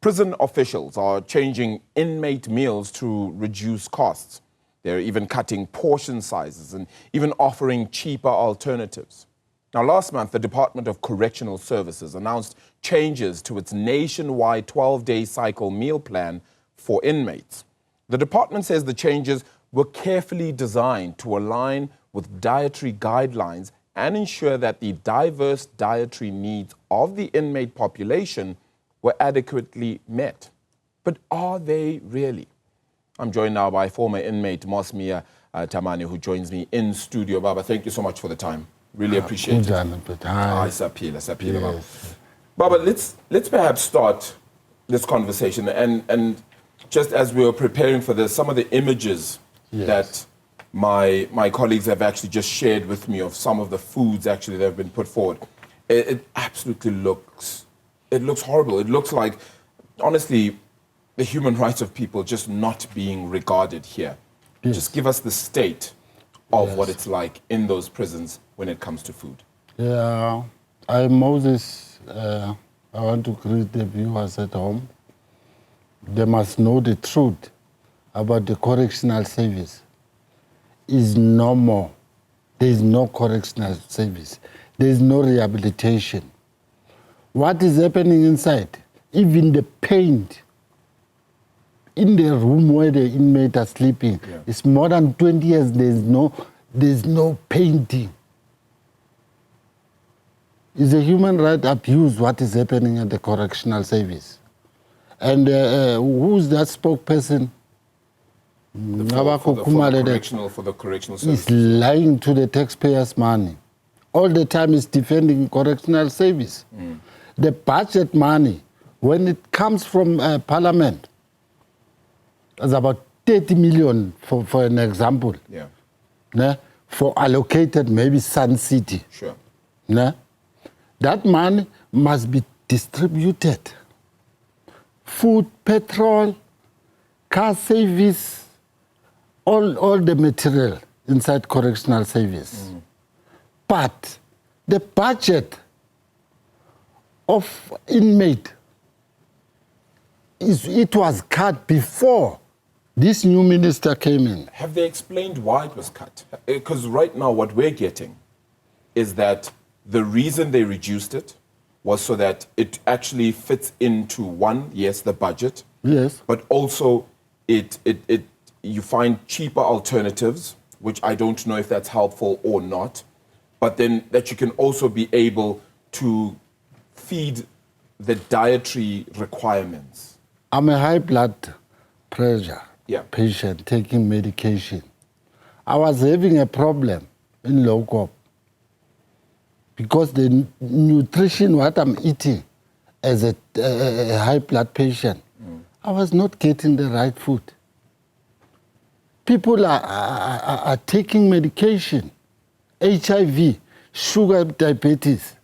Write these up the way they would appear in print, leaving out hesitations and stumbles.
Prison officials are changing inmate meals to reduce costs. They're even cutting portion sizes and even offering cheaper alternatives. Now, last month, the Department of Correctional Services announced changes to its nationwide 12-day cycle meal plan for inmates. The department says the changes were carefully designed to align with dietary guidelines and ensure that the diverse dietary needs of the inmate population were adequately met. But are they really? I'm joined now by former inmate Moss Thamane, who joins me in studio. Baba, thank you so much for the time. Really appreciate it. Yes. Baba, let's perhaps start this conversation. And just as we were preparing for this, some of the images that my colleagues have actually just shared with me of some of the foods actually that have been put forward, it absolutely looks horrible. It looks like, honestly, the human rights of people just not being regarded here. Yes. Just give us the state of what it's like in those prisons when it comes to food. Yeah, Moses, I want to greet the viewers at home. They must know the truth about the Correctional Service. Is no more. There is no Correctional Service. There is no rehabilitation. What is happening inside? Even the paint in the room where the inmates are sleeping, it's more than 20 years, there's no painting. It's a human right abuse what is happening at the Correctional Service. And who's that spokesperson? For the Correctional Service. He's lying to the taxpayers' money. All the time he's defending Correctional Service. The budget money, when it comes from Parliament, it's about 30 million for an example. For allocated maybe Sun City. Sure. That money must be distributed. Food, petrol, car service, all the material inside Correctional Service. But the budget of inmate, it was cut before this new minister came in. Have they explained why it was cut? Because right now what we're getting is that the reason they reduced it was so that it actually fits into one, yes, the budget. Yes. But also you find cheaper alternatives, which I don't know if that's helpful or not. But then that you can also be able to feed the dietary requirements. I'm a high blood pressure patient taking medication. I was having a problem in Leeuwkop because the nutrition, what I'm eating as a high blood patient, I was not getting the right food. People are taking medication, HIV, sugar, diabetes.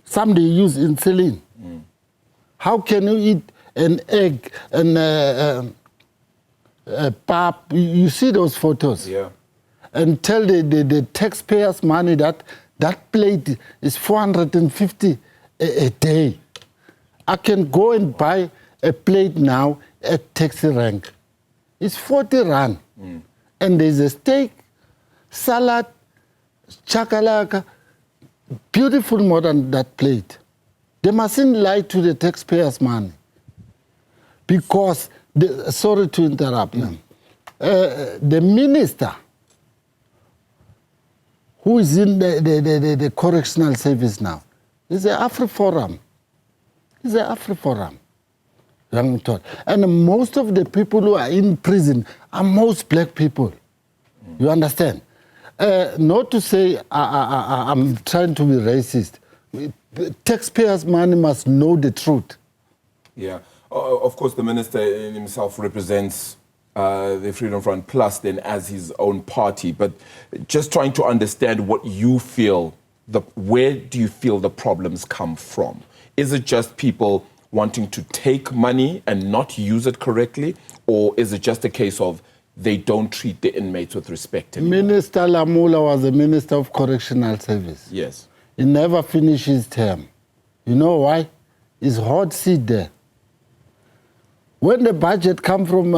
Some they use insulin. How can you eat an egg and a pap? You see those photos? Yeah. And tell the taxpayers' money that plate is 450 a day. I can go and buy a plate now at taxi rank. It's 40 rand. And there's a steak, salad, chakalaka, beautiful more than that plate. They mustn't lie to the taxpayers' money. Because, sorry to interrupt, the minister who is in the Correctional Service now is the AfriForum. He's the AfriForum. And most of the people who are in prison are most black people. You understand? Not to say I'm trying to be racist. Taxpayers' money must know the truth. Yeah. Of course, the minister himself represents the Freedom Front Plus then as his own party. But just trying to understand what you feel, where do you feel the problems come from? Is it just people wanting to take money and not use it correctly? Or is it just a case of they don't treat the inmates with respect anymore? Minister Lamula was the Minister of Correctional Service. Yes. He never finished his term. You know why? His hot seat there When the budget come from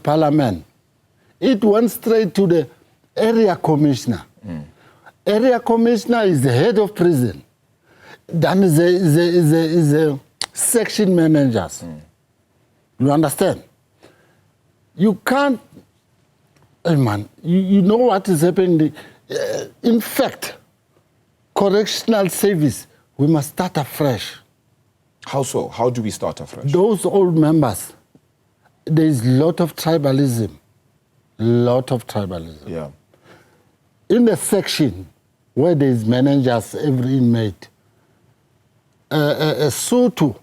Parliament, it went straight to the area commissioner. Area commissioner is the head of prison. Then is a section managers. You understand? You can't, man, you know what is happening. In fact, Correctional Service, we must start afresh. How so? How do we start afresh? Those old members, there is a lot of tribalism. Yeah. In the section where there is managers, every inmate, a SOTU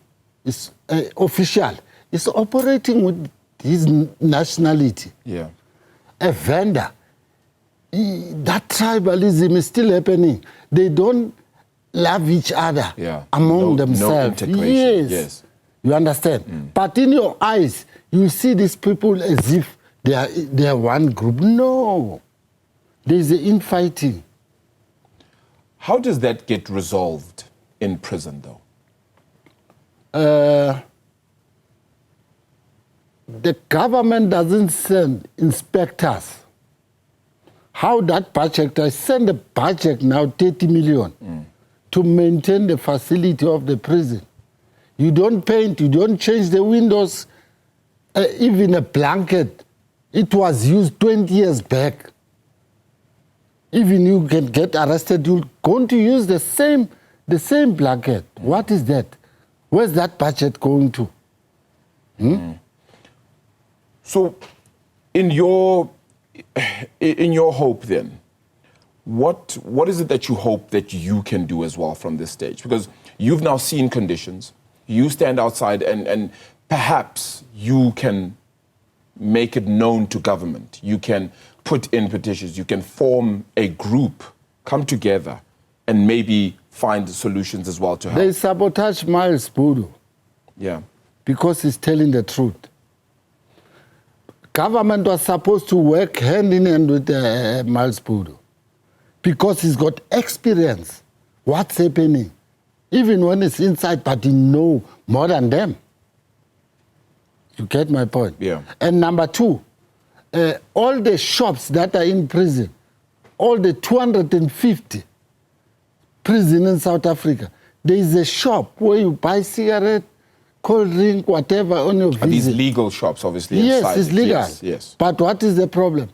is official, is operating with his nationality. Yeah. A vendor, that tribalism is still happening. They don't love each other among themselves. No integration. Yes. You understand? But in your eyes, you see these people as if they are one group. No. There's infighting. How does that get resolved in prison, though? The government doesn't send inspectors. How that budget, I send a budget now, 30 million, to maintain the facility of the prison. You don't paint, you don't change the windows, even a blanket. It was used 20 years back. Even you can get arrested, you're going to use the same blanket. What is that? Where's that budget going to? So, in your hope then, what is it that you hope that you can do as well from this stage? Because you've now seen conditions, you stand outside and perhaps you can make it known to government. You can put in petitions, you can form a group, come together and maybe find solutions as well to help. They sabotage Miles Boodoo. Yeah. Because he's telling the truth. Government was supposed to work hand in hand with Miles Boodoo because he's got experience. What's happening? Even when it's inside, but he know more than them. You get my point? Yeah. And number two, all the shops that are in prison, all the 250 prisons in South Africa, there is a shop where you buy cigarette, cold drink, whatever on your visit. Are these legal shops, obviously? Yes, inside it's legal. Yes, yes. But what is the problem?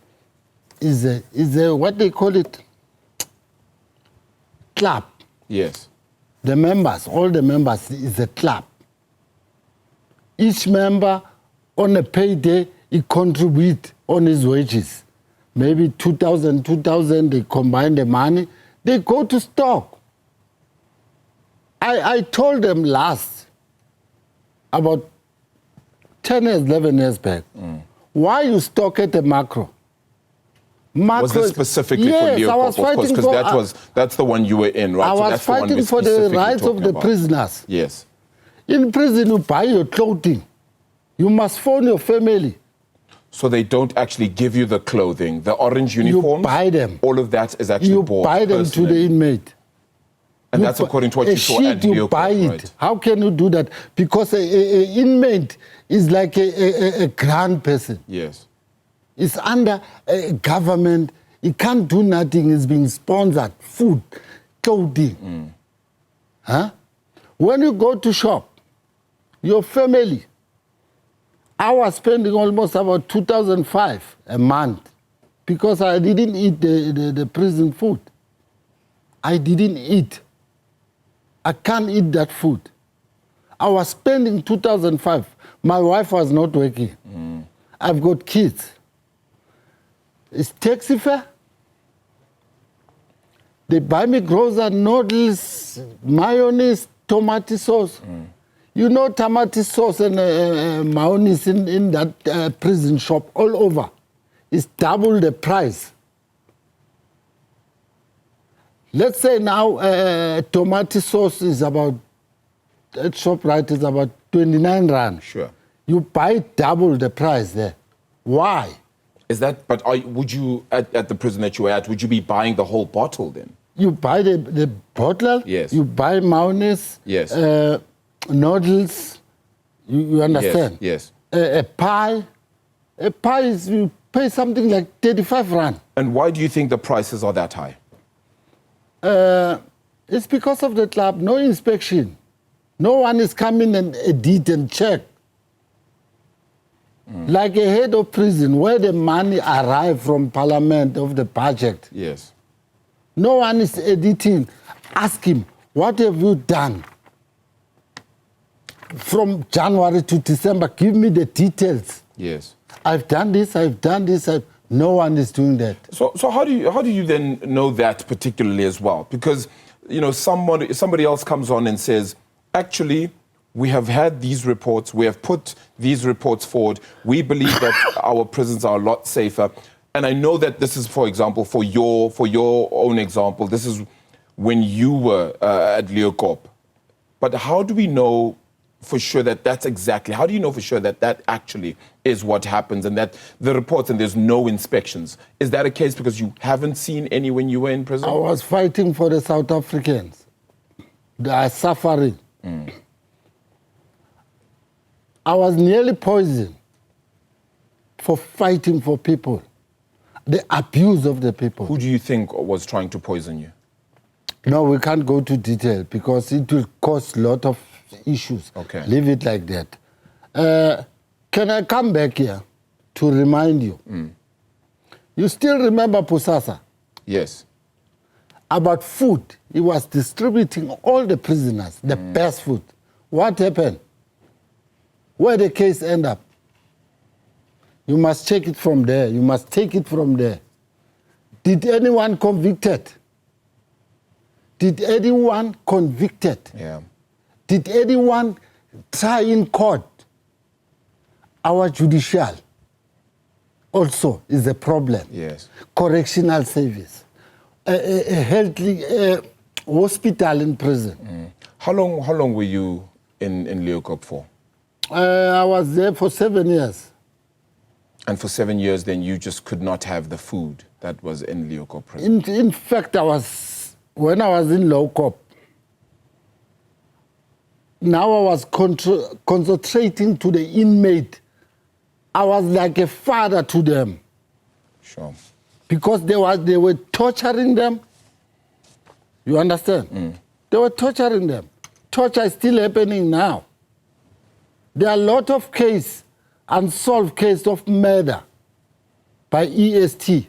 Is a what they call it? Club. Yes. The members, all the members, is a club. Each member on a payday, he contribute on his wages. Maybe 2,000, they combine the money, they go to stock. I told them last, about 10 years, 11 years back, why you stock at the macro? Was this specifically for Leeuwkop, of course, because that's the one you were in, right? I was fighting for the rights of the prisoners. Yes. In prison, you buy your clothing. You must phone your family. So they don't actually give you the clothing, the orange uniforms? You buy them. All of that is actually bought. You buy them personally. to the inmate. And that's according to what you saw at Leeuwkop, you buy it. Right? How can you do that? Because an inmate is like a grand person. Yes. It's under a government. He can't do nothing. It's being sponsored. Food, clothing. Huh? When you go to shop, your family, I was spending almost about 2,500 a month because I didn't eat the prison food. I didn't eat. I can't eat that food. I was spending 2,500. My wife was not working. I've got kids. It's taxi fare. They buy me groceries, noodles, mayonnaise, tomato sauce. You know tomato sauce and mayonnaise in that prison shop all over. It's double the price. Let's say now tomato sauce is about, at ShopRite is about 29 rand. Sure. You buy double the price there. Why? Is that, but would you, at the prison that you were at, would you be buying the whole bottle then? You buy the bottle, yes. You buy mayonnaise, yes. Noodles, you understand? Yes, yes. a pie. A pie is, you pay something like 35 rand. And why do you think the prices are that high? It's because of the club, no inspection. No one is coming and edit and check. Like a head of prison, where the money arrives from parliament of the budget. Yes. No one is editing. Ask him, what have you done? From January to December, give me the details. Yes. I've done this, I've done this. No one is doing that. So how do you then know that particularly as well? Because, you know, somebody else comes on and says, actually, we have had these reports, we have put these reports forward, we believe that our prisons are a lot safer. And I know that this is, for example, for your own example, this is when you were at Leeuwkop. But how do we know for sure that that's exactly, how do you know for sure that that actually is what happens and that the reports and there's no inspections? Is that a case because you haven't seen any when you were in prison? I was fighting for the South Africans. They are suffering. I was nearly poisoned for fighting for people. The abuse of the people. Who do you think was trying to poison you? No, we can't go to detail because it will cause a lot of issues. Okay. Leave it like that. Can I come back here to remind you? You still remember Pusasa? Yes. About food. He was distributing all the prisoners, the best food. What happened? Where the case end up? You must check it from there. You must take it from there. Did anyone convicted? Did anyone convicted? Yeah. Did anyone try in court? Our judicial also is a problem. Yes. Correctional service, a healthy hospital in prison. How long were you in Leeuwkop for? I was there for 7 years. And for 7 years, then you just could not have the food that was in Leeuwkop prison? In fact, when I was in Leeuwkop, now I was concentrating to the inmate. I was like a father to them. Sure. Because they were torturing them. You understand? They were torturing them. Torture is still happening now. There are a lot of cases, unsolved cases of murder by EST.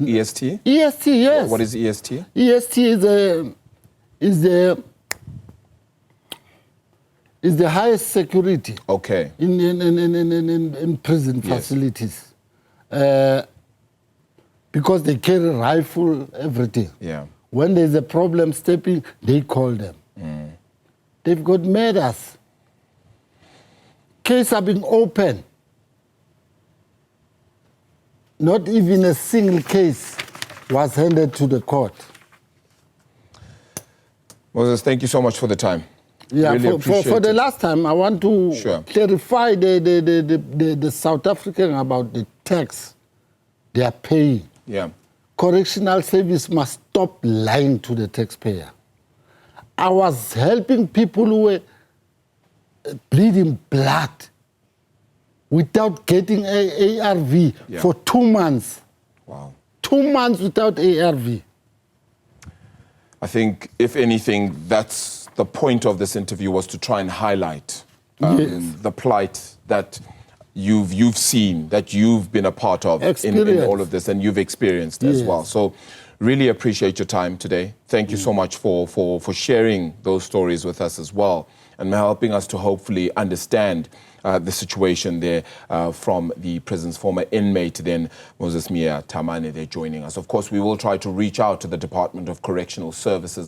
EST? EST, yes. What is EST? EST is the highest security. Okay. In prison facilities. Because they carry rifle, everything. Yeah. When there's a problem stepping, they call them. They've got murders. Cases are being opened. Not even a single case was handed to the court. Moses, thank you so much for the time. Yeah, really for the last time, I want to clarify the South African about the tax they are paying. Yeah. Correctional Service must stop lying to the taxpayer. I was helping people who were bleeding blood without getting ARV for 2 months. Wow. 2 months without ARV. I think, if anything, that's the point of this interview, was to try and highlight the plight that you've seen, that you've been a part of in all of this, and you've experienced as well. So really appreciate your time today. Thank you so much for sharing those stories with us as well, and helping us to hopefully understand the situation there from the prison's former inmate, then Moss Thamane, they're joining us. Of course, we will try to reach out to the Department of Correctional Services.